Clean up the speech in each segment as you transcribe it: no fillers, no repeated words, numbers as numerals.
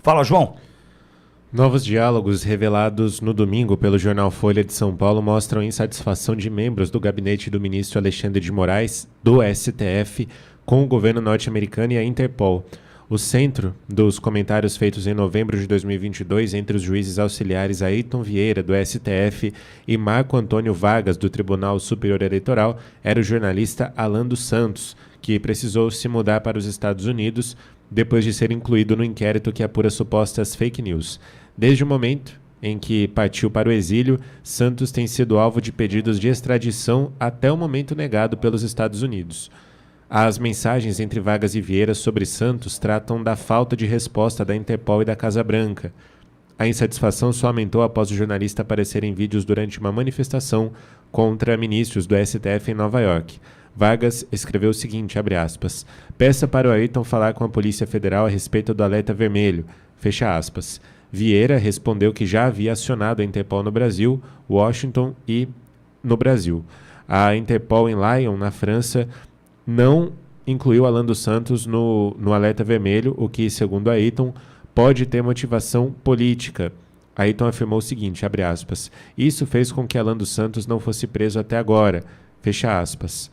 Fala, João. Novos diálogos revelados no domingo pelo jornal Folha de São Paulo mostram insatisfação de membros do gabinete do ministro Alexandre de Moraes, do STF, com o governo norte-americano e a Interpol. O centro dos comentários feitos em novembro de 2022 entre os juízes auxiliares Ayrton Vieira, do STF, e Marco Antônio Vargas, do Tribunal Superior Eleitoral, era o jornalista Alan dos Santos, que precisou se mudar para os Estados Unidos depois de ser incluído no inquérito que apura supostas fake news. Desde o momento em que partiu para o exílio, Santos tem sido alvo de pedidos de extradição até o momento negado pelos Estados Unidos. As mensagens entre Vargas e Vieira sobre Santos tratam da falta de resposta da Interpol e da Casa Branca. A insatisfação só aumentou após o jornalista aparecer em vídeos durante uma manifestação contra ministros do STF em Nova York. Vargas escreveu o seguinte, abre aspas, peça para o Ayrton falar com a Polícia Federal a respeito do alerta vermelho, fecha aspas. Vieira respondeu que já havia acionado a Interpol no Brasil, Washington e no Brasil. A Interpol em Lyon, na França, não incluiu Alan dos Santos no alerta vermelho, o que, segundo Ayrton, pode ter motivação política. Ayrton afirmou o seguinte, abre aspas, isso fez com que Alan dos Santos não fosse preso até agora, fecha aspas.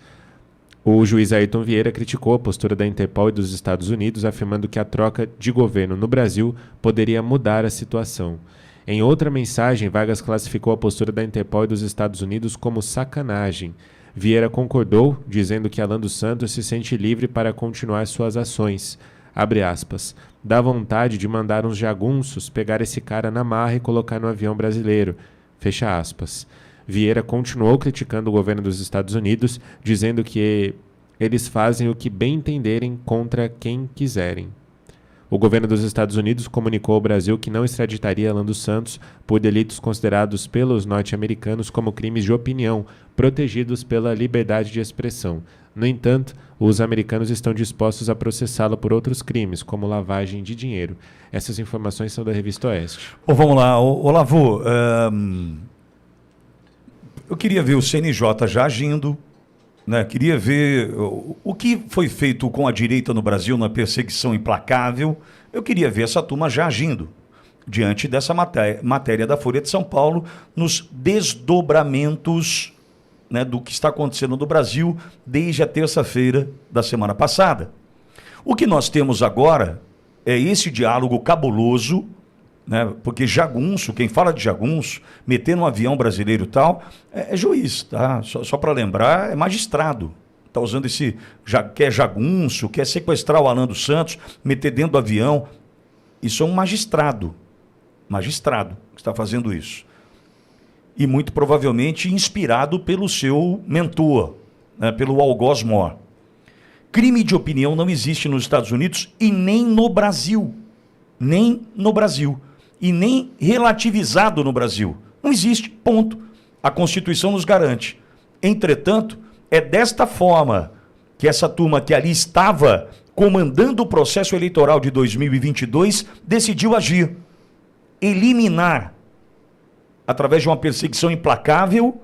O juiz Ayrton Vieira criticou a postura da Interpol e dos Estados Unidos, afirmando que a troca de governo no Brasil poderia mudar a situação. Em outra mensagem, Vargas classificou a postura da Interpol e dos Estados Unidos como sacanagem. Vieira concordou, dizendo que Alan dos Santos se sente livre para continuar suas ações. Abre aspas. Dá vontade de mandar uns jagunços, pegar esse cara na marra e colocar no avião brasileiro. Fecha aspas. Vieira continuou criticando o governo dos Estados Unidos, dizendo que eles fazem o que bem entenderem contra quem quiserem. O governo dos Estados Unidos comunicou ao Brasil que não extraditaria Alan dos Santos por delitos considerados pelos norte-americanos como crimes de opinião, protegidos pela liberdade de expressão. No entanto, os americanos estão dispostos a processá-lo por outros crimes, como lavagem de dinheiro. Essas informações são da Revista Oeste. Vamos lá, Olavo. Eu queria ver o CNJ já agindo, né? Queria ver o que foi feito com a direita no Brasil na perseguição implacável. Eu queria ver essa turma já agindo diante dessa matéria da Folha de São Paulo, nos desdobramentos, né, do que está acontecendo no Brasil desde a terça-feira da semana passada. O que nós temos agora é esse diálogo cabuloso, né? Porque jagunço, quem fala de jagunço, meter num avião brasileiro e tal, é juiz, tá? Só para lembrar, é magistrado. Está usando quer jagunço, quer sequestrar o Alan dos Santos, meter dentro do avião. Isso é um magistrado que está fazendo isso. E muito provavelmente inspirado pelo seu mentor, né? Pelo Algoz Mor. Crime de opinião não existe nos Estados Unidos e nem no Brasil. Nem no Brasil. E nem relativizado no Brasil. Não existe, ponto. A Constituição nos garante. Entretanto, é desta forma que essa turma que ali estava comandando o processo eleitoral de 2022 decidiu agir. Eliminar, através de uma perseguição implacável,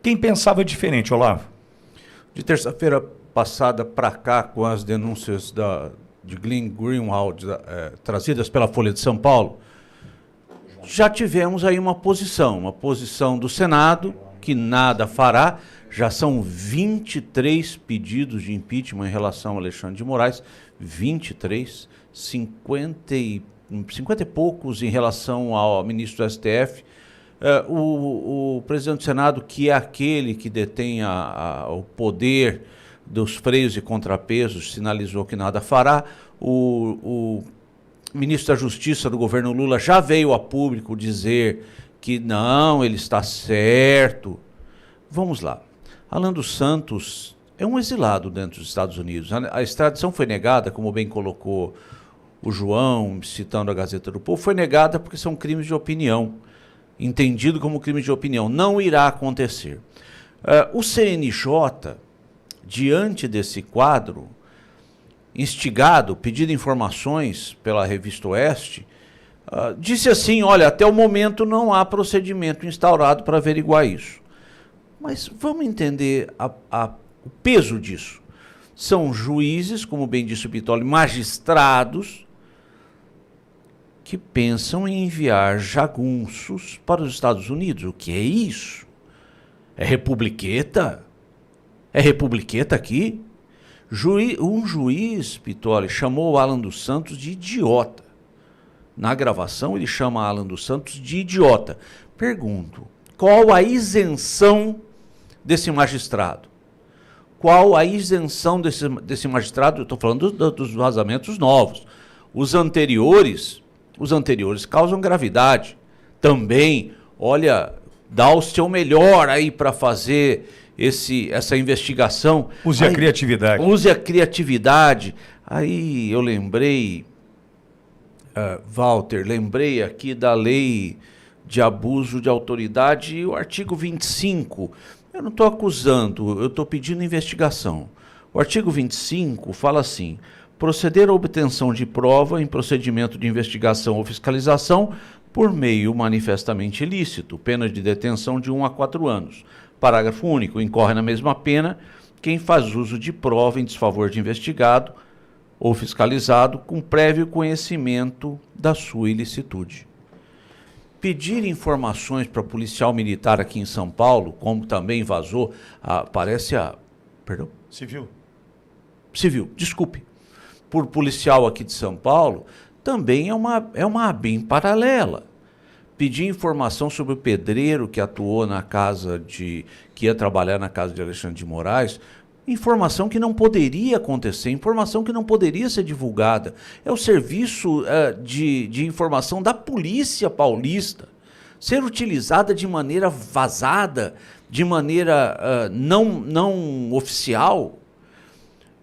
quem pensava diferente, Olavo. De terça-feira passada para cá, com as denúncias de Glenn Greenwald trazidas pela Folha de São Paulo, já tivemos aí uma posição do Senado, que nada fará. Já são 23 pedidos de impeachment em relação a Alexandre de Moraes, 23, 50 e poucos em relação ao ministro do STF. O presidente do Senado, que é aquele que detém o poder dos freios e contrapesos, sinalizou que nada fará. O ministro da Justiça do governo Lula já veio a público dizer que não, ele está certo. Vamos lá. Alan dos Santos é um exilado dentro dos Estados Unidos. A extradição foi negada, como bem colocou o João, citando a Gazeta do Povo, foi negada porque são crimes de opinião, entendido como crime de opinião. Não irá acontecer. O CNJ, diante desse quadro, instigado, pedido informações pela Revista Oeste, disse assim, olha, até o momento não há procedimento instaurado para averiguar isso. Mas vamos entender o peso disso. São juízes, como bem disse o Bitoli, magistrados, que pensam em enviar jagunços para os Estados Unidos. O que é isso? É republiqueta? É republiqueta aqui? Um juiz, Pitoli, chamou o Alan dos Santos de idiota. Na gravação ele chama Alan dos Santos de idiota. Pergunto, qual a isenção desse magistrado? Qual a isenção desse magistrado? Eu estou falando dos vazamentos novos. Os anteriores causam gravidade. Também, olha, dá o seu melhor aí para fazer essa investigação. Use a criatividade. Use a criatividade. Aí eu lembrei, Walter, lembrei aqui da lei de abuso de autoridade e o artigo 25. Eu não estou acusando, eu estou pedindo investigação. O artigo 25 fala assim: proceder à obtenção de prova em procedimento de investigação ou fiscalização por meio manifestamente ilícito, pena de detenção de 1 a 4 anos. Parágrafo único. Incorre na mesma pena quem faz uso de prova em desfavor de investigado ou fiscalizado com prévio conhecimento da sua ilicitude. Pedir informações para policial militar aqui em São Paulo, como também vazou, Civil, desculpe. Por policial aqui de São Paulo, também é uma ABIN paralela. Pedir informação sobre o pedreiro que atuou que ia trabalhar na casa de Alexandre de Moraes, informação que não poderia acontecer, informação que não poderia ser divulgada. É o serviço de informação da polícia paulista ser utilizada de maneira vazada, de maneira não oficial.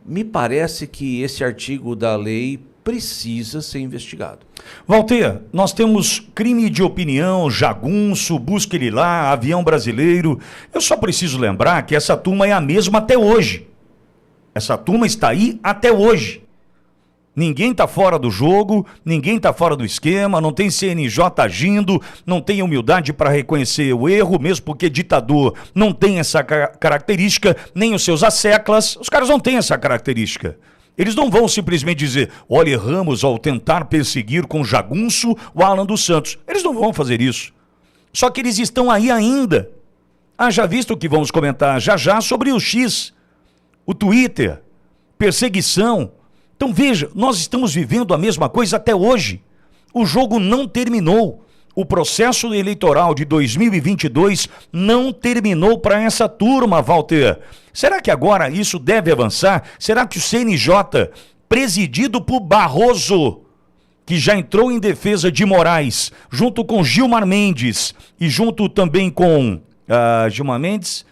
Me parece que esse artigo da lei precisa ser investigado. Walter, nós temos crime de opinião, jagunço, busca ele lá, avião brasileiro. Eu só preciso lembrar que essa turma é a mesma até hoje. Essa turma está aí até hoje. Ninguém está fora do jogo, ninguém está fora do esquema, não tem CNJ agindo, não tem humildade para reconhecer o erro, mesmo porque ditador não tem essa característica, nem os seus asseclas, os caras não têm essa característica. Eles não vão simplesmente dizer, olha, erramos ao tentar perseguir com jagunço o Alan dos Santos. Eles não vão fazer isso. Só que eles estão aí ainda. Haja visto o que vamos comentar já sobre o X, o Twitter, perseguição. Então veja, nós estamos vivendo a mesma coisa até hoje. O jogo não terminou. O processo eleitoral de 2022 não terminou para essa turma, Walter. Será que agora isso deve avançar? Será que o CNJ, presidido por Barroso, que já entrou em defesa de Moraes, junto com Gilmar Mendes e junto também com Gilmar Mendes,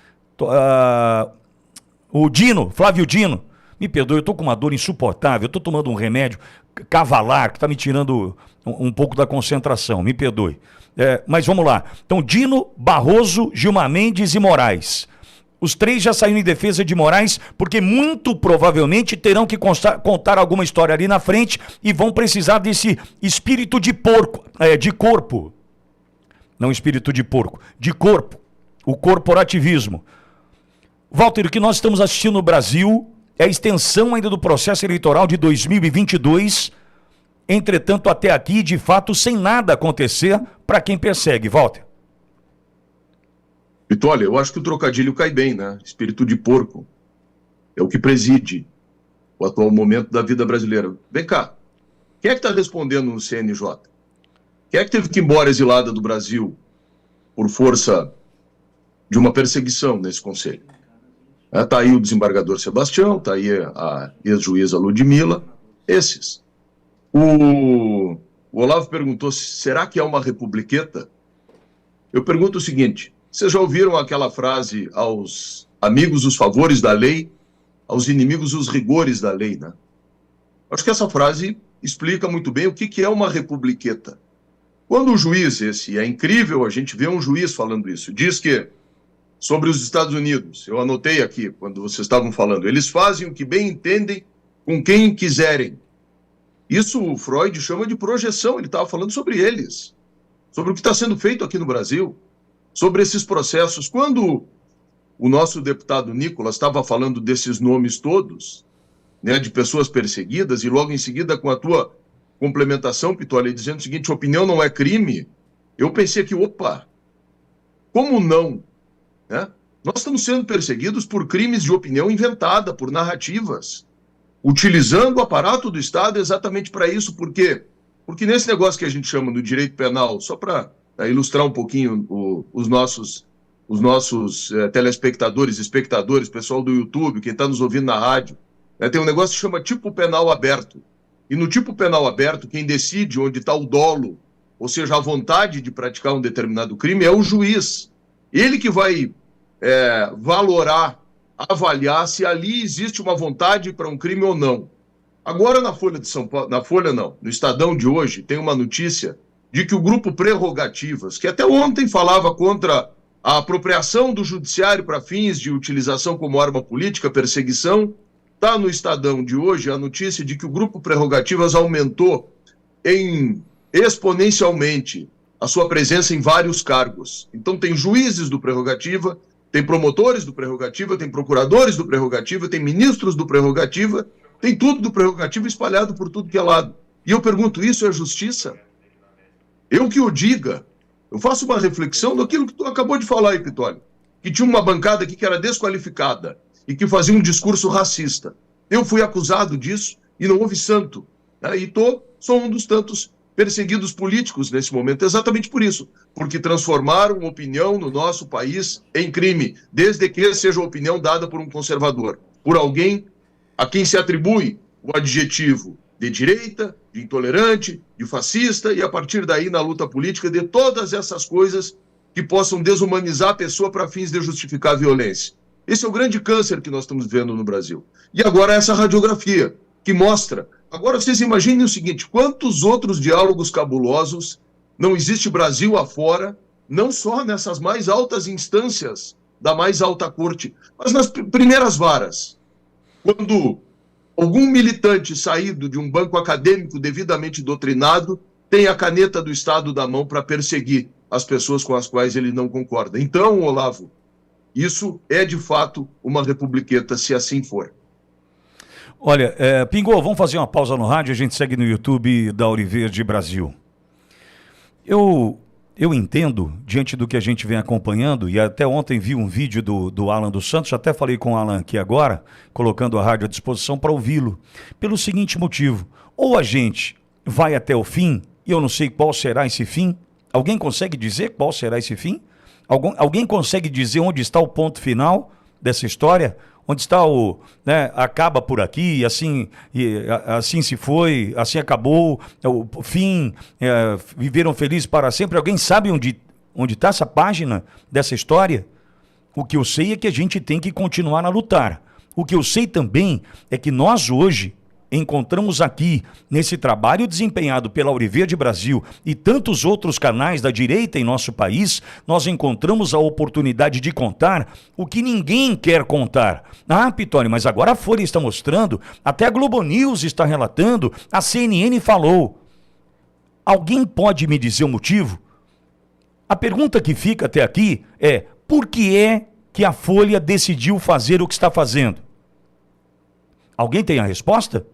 o Dino, Flávio Dino, me perdoe, eu estou com uma dor insuportável, eu estou tomando um remédio cavalar que está me tirando um pouco da concentração, me perdoe. Mas vamos lá. Então, Dino, Barroso, Gilmar Mendes e Moraes. Os três já saíram em defesa de Moraes, porque muito provavelmente terão que contar alguma história ali na frente e vão precisar desse espírito de porco, de corpo. Não espírito de porco, de corpo. O corporativismo. Walter, o que nós estamos assistindo no Brasil é a extensão ainda do processo eleitoral de 2022, entretanto, até aqui, de fato, sem nada acontecer para quem persegue. Walter. Pitoli, eu acho que o trocadilho cai bem, né? Espírito de porco é o que preside o atual momento da vida brasileira. Vem cá, quem é que está respondendo no CNJ? Quem é que teve que ir embora exilada do Brasil por força de uma perseguição nesse conselho? Está aí o desembargador Sebastião, está aí a ex-juíza Ludmila, esses. O Olavo perguntou, será que é uma republiqueta? Eu pergunto o seguinte, vocês já ouviram aquela frase, aos amigos os favores da lei, aos inimigos os rigores da lei, né? Acho que essa frase explica muito bem o que é uma republiqueta. Quando o juiz, é incrível a gente ver um juiz falando isso, diz que sobre os Estados Unidos, eu anotei aqui quando vocês estavam falando, eles fazem o que bem entendem com quem quiserem. Isso o Freud chama de projeção, ele estava falando sobre eles, sobre o que está sendo feito aqui no Brasil, sobre esses processos. Quando o nosso deputado Nicolas estava falando desses nomes todos, né, de pessoas perseguidas, e logo em seguida com a tua complementação, Pitoli, dizendo o seguinte: opinião não é crime, eu pensei que, opa, como não? Né? Nós estamos sendo perseguidos por crimes de opinião inventada, por narrativas, utilizando o aparato do Estado exatamente para isso. Por quê? Porque nesse negócio que a gente chama do direito penal, só para ilustrar um pouquinho os nossos telespectadores, espectadores, pessoal do YouTube, quem está nos ouvindo na rádio, né, tem um negócio que chama tipo penal aberto. E no tipo penal aberto, quem decide onde está o dolo, ou seja, a vontade de praticar um determinado crime, é o juiz. Ele que vai valorar, avaliar se ali existe uma vontade para um crime ou não. Agora, na Folha de São Paulo, no Estadão de hoje, tem uma notícia de que o grupo Prerrogativas, que até ontem falava contra a apropriação do judiciário para fins de utilização como arma política, perseguição, está no Estadão de hoje a notícia de que o grupo Prerrogativas aumentou exponencialmente a sua presença em vários cargos. Então tem juízes do Prerrogativa, tem promotores do Prerrogativa, tem procuradores do Prerrogativa, tem ministros do Prerrogativa, tem tudo do Prerrogativa espalhado por tudo que é lado. E eu pergunto, isso é justiça? Eu que o diga. Eu faço uma reflexão daquilo que tu acabou de falar aí, Pitoli, que tinha uma bancada aqui que era desqualificada e que fazia um discurso racista. Eu fui acusado disso e não houve santo. Né? E sou um dos tantos perseguidos políticos nesse momento, exatamente por isso, porque transformaram opinião no nosso país em crime, desde que seja opinião dada por um conservador, por alguém a quem se atribui o adjetivo de direita, de intolerante, de fascista, e a partir daí, na luta política, de todas essas coisas que possam desumanizar a pessoa para fins de justificar a violência. Esse é o grande câncer que nós estamos vendo no Brasil. E agora essa radiografia, que mostra... Agora vocês imaginem o seguinte, quantos outros diálogos cabulosos não existe Brasil afora, não só nessas mais altas instâncias da mais alta corte, mas nas primeiras varas. Quando algum militante saído de um banco acadêmico devidamente doutrinado tem a caneta do Estado na mão para perseguir as pessoas com as quais ele não concorda. Então, Olavo, isso é de fato uma republiqueta, se assim for. Olha, Pingô, vamos fazer uma pausa no rádio, a gente segue no YouTube da Auriverde Brasil. Eu entendo, diante do que a gente vem acompanhando, e até ontem vi um vídeo do Alan dos Santos, até falei com o Alan aqui agora, colocando a rádio à disposição para ouvi-lo, pelo seguinte motivo: ou a gente vai até o fim, e eu não sei qual será esse fim. Alguém consegue dizer qual será esse fim? Alguém consegue dizer onde está o ponto final dessa história? Onde está acaba por aqui, assim se foi, assim acabou, o fim, viveram felizes para sempre. Alguém sabe onde está essa página dessa história? O que eu sei é que a gente tem que continuar a lutar. O que eu sei também é que nós hoje encontramos aqui, nesse trabalho desempenhado pela Auriverde Brasil e tantos outros canais da direita em nosso país, nós encontramos a oportunidade de contar o que ninguém quer contar. Ah, Pitoli, mas agora a Folha está mostrando, até a Globo News está relatando, a CNN falou. Alguém pode me dizer o motivo? A pergunta que fica até aqui é: por que é que a Folha decidiu fazer o que está fazendo? Alguém tem a resposta?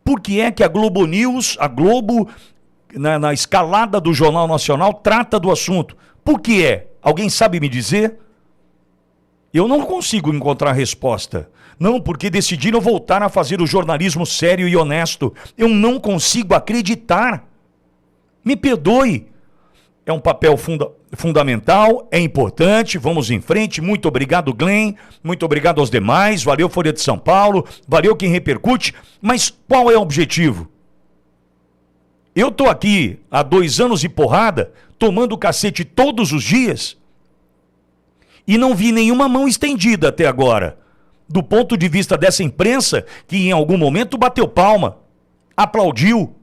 Por que é que a Globo News, a Globo, na escalada do Jornal Nacional, trata do assunto? Por que é? Alguém sabe me dizer? Eu não consigo encontrar resposta. Não, porque decidiram voltar a fazer o jornalismo sério e honesto. Eu não consigo acreditar. Me perdoe. É um papel fundamental, é importante, vamos em frente. Muito obrigado, Glenn, muito obrigado aos demais, valeu Folha de São Paulo, valeu quem repercute, mas qual é o objetivo? Eu estou aqui há 2 anos e porrada, tomando cacete todos os dias, e não vi nenhuma mão estendida até agora, do ponto de vista dessa imprensa que em algum momento bateu palma, aplaudiu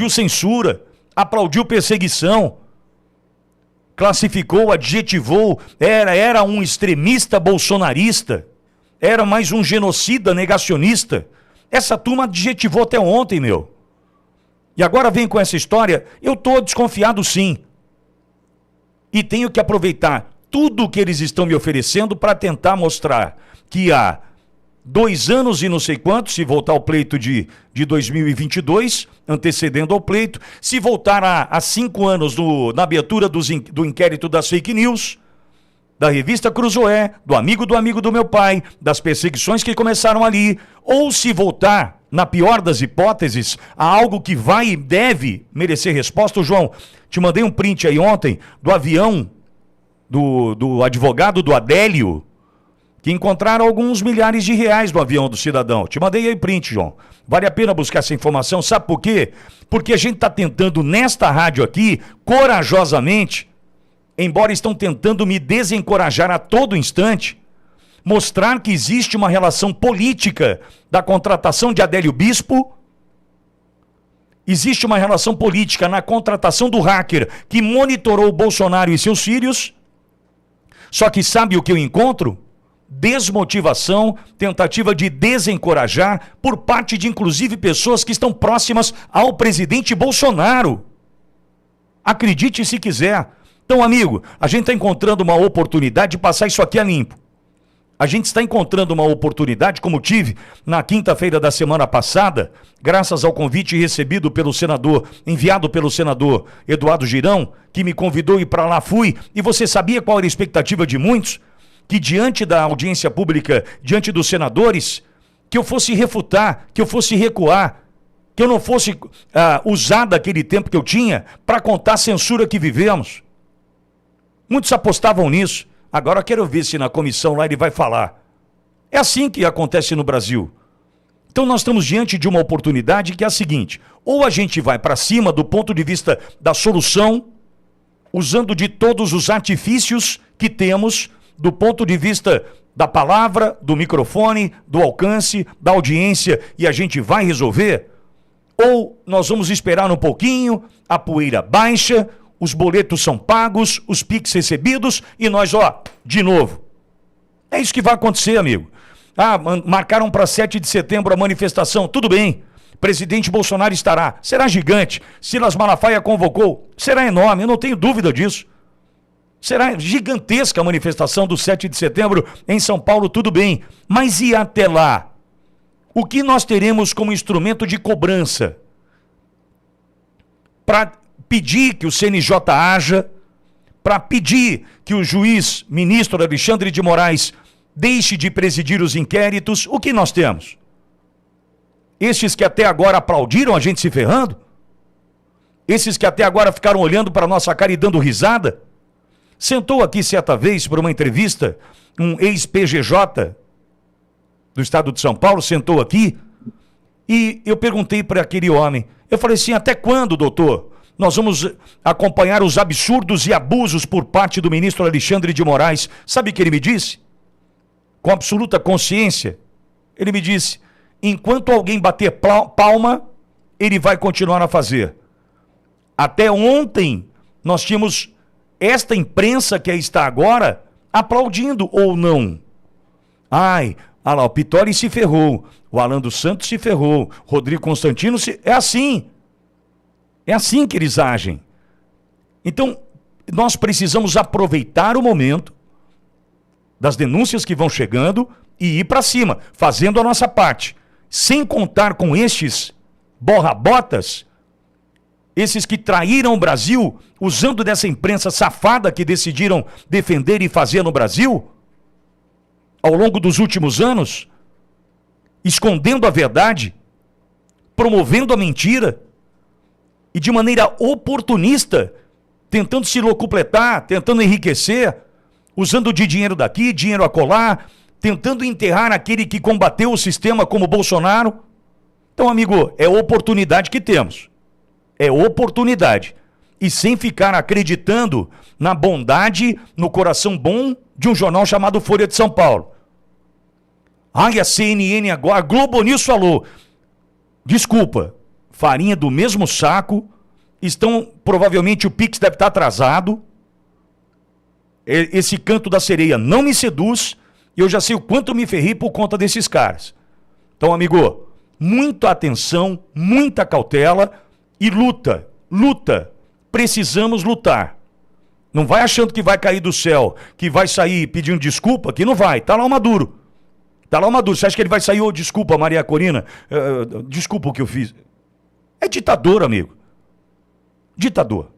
censura, aplaudiu perseguição, classificou, adjetivou, era um extremista bolsonarista, era mais um genocida negacionista. Essa turma adjetivou até ontem, meu. E agora vem com essa história, eu estou desconfiado sim. E tenho que aproveitar tudo o que eles estão me oferecendo para tentar mostrar que há 2 anos e não sei quanto, se voltar ao pleito de 2022, antecedendo ao pleito, se voltar a 5 anos na abertura do inquérito das fake news, da revista Cruzoé, do amigo do meu pai, das perseguições que começaram ali, ou se voltar, na pior das hipóteses, a algo que vai e deve merecer resposta. Ô, João, te mandei um print aí ontem do avião do advogado do Adélio, que encontraram alguns milhares de reais no avião do cidadão. Te mandei aí print, João. Vale a pena buscar essa informação, sabe por quê? Porque a gente está tentando, nesta rádio aqui, corajosamente, embora estão tentando me desencorajar a todo instante, mostrar que existe uma relação política da contratação de Adélio Bispo, existe uma relação política na contratação do hacker que monitorou o Bolsonaro e seus filhos, só que sabe o que eu encontro? Desmotivação, tentativa de desencorajar por parte de inclusive pessoas que estão próximas ao presidente Bolsonaro. Acredite se quiser. Então, amigo, a gente está encontrando uma oportunidade de passar isso aqui a limpo. A gente está encontrando uma oportunidade, como tive na quinta-feira da semana passada, graças ao convite recebido pelo senador, enviado pelo senador Eduardo Girão, que me convidou e para lá fui. E você sabia qual era a expectativa de muitos? Que diante da audiência pública, diante dos senadores, que eu fosse refutar, que eu fosse recuar, que eu não fosse usar daquele tempo que eu tinha para contar a censura que vivemos. Muitos apostavam nisso. Agora eu quero ver se na comissão lá ele vai falar. É assim que acontece no Brasil. Então nós estamos diante de uma oportunidade que é a seguinte: ou a gente vai para cima do ponto de vista da solução, usando de todos os artifícios que temos, do ponto de vista da palavra, do microfone, do alcance, da audiência, e a gente vai resolver, ou nós vamos esperar um pouquinho, a poeira baixa, os boletos são pagos, os PIX recebidos, e nós, de novo. É isso que vai acontecer, amigo. Marcaram para 7 de setembro a manifestação, tudo bem. Presidente Bolsonaro estará, será gigante. Silas Malafaia convocou, será enorme, eu não tenho dúvida disso. Será gigantesca a manifestação do 7 de setembro em São Paulo, tudo bem. Mas e até lá? O que nós teremos como instrumento de cobrança? Para pedir que o CNJ haja, para pedir que o juiz, ministro Alexandre de Moraes, deixe de presidir os inquéritos, o que nós temos? Esses que até agora aplaudiram a gente se ferrando? Esses que até agora ficaram olhando para a nossa cara e dando risada? Sentou aqui certa vez para uma entrevista, um ex-PGJ do estado de São Paulo, sentou aqui, e eu perguntei para aquele homem, eu falei assim, até quando, doutor, nós vamos acompanhar os absurdos e abusos por parte do ministro Alexandre de Moraes? Sabe o que ele me disse? Com absoluta consciência, ele me disse, enquanto alguém bater palma, ele vai continuar a fazer. Até ontem, nós tínhamos esta imprensa que aí está agora aplaudindo ou não. O Pittori se ferrou, o Alan dos Santos se ferrou, Rodrigo Constantino se... É assim que eles agem. Então, nós precisamos aproveitar o momento das denúncias que vão chegando e ir para cima, fazendo a nossa parte, sem contar com estes borra-botas, esses que traíram o Brasil, usando dessa imprensa safada que decidiram defender e fazer no Brasil, ao longo dos últimos anos, escondendo a verdade, promovendo a mentira, e de maneira oportunista, tentando se locupletar, tentando enriquecer, usando de dinheiro daqui, dinheiro acolá, tentando enterrar aquele que combateu o sistema como Bolsonaro. Então, amigo, é oportunidade que temos. É oportunidade. E sem ficar acreditando na bondade, no coração bom de um jornal chamado Folha de São Paulo. A CNN agora, a Globo News falou. Desculpa, farinha do mesmo saco, provavelmente o Pix deve estar atrasado. Esse canto da sereia não me seduz, e eu já sei o quanto eu me ferrei por conta desses caras. Então, amigo, muita atenção, muita cautela e luta. Precisamos lutar. Não vai achando que vai cair do céu, que vai sair pedindo desculpa, que não vai. Tá lá o Maduro. Tá lá o Maduro. Você acha que ele vai sair, ô, desculpa, Maria Corina, desculpa o que eu fiz. É ditador, amigo. Ditador.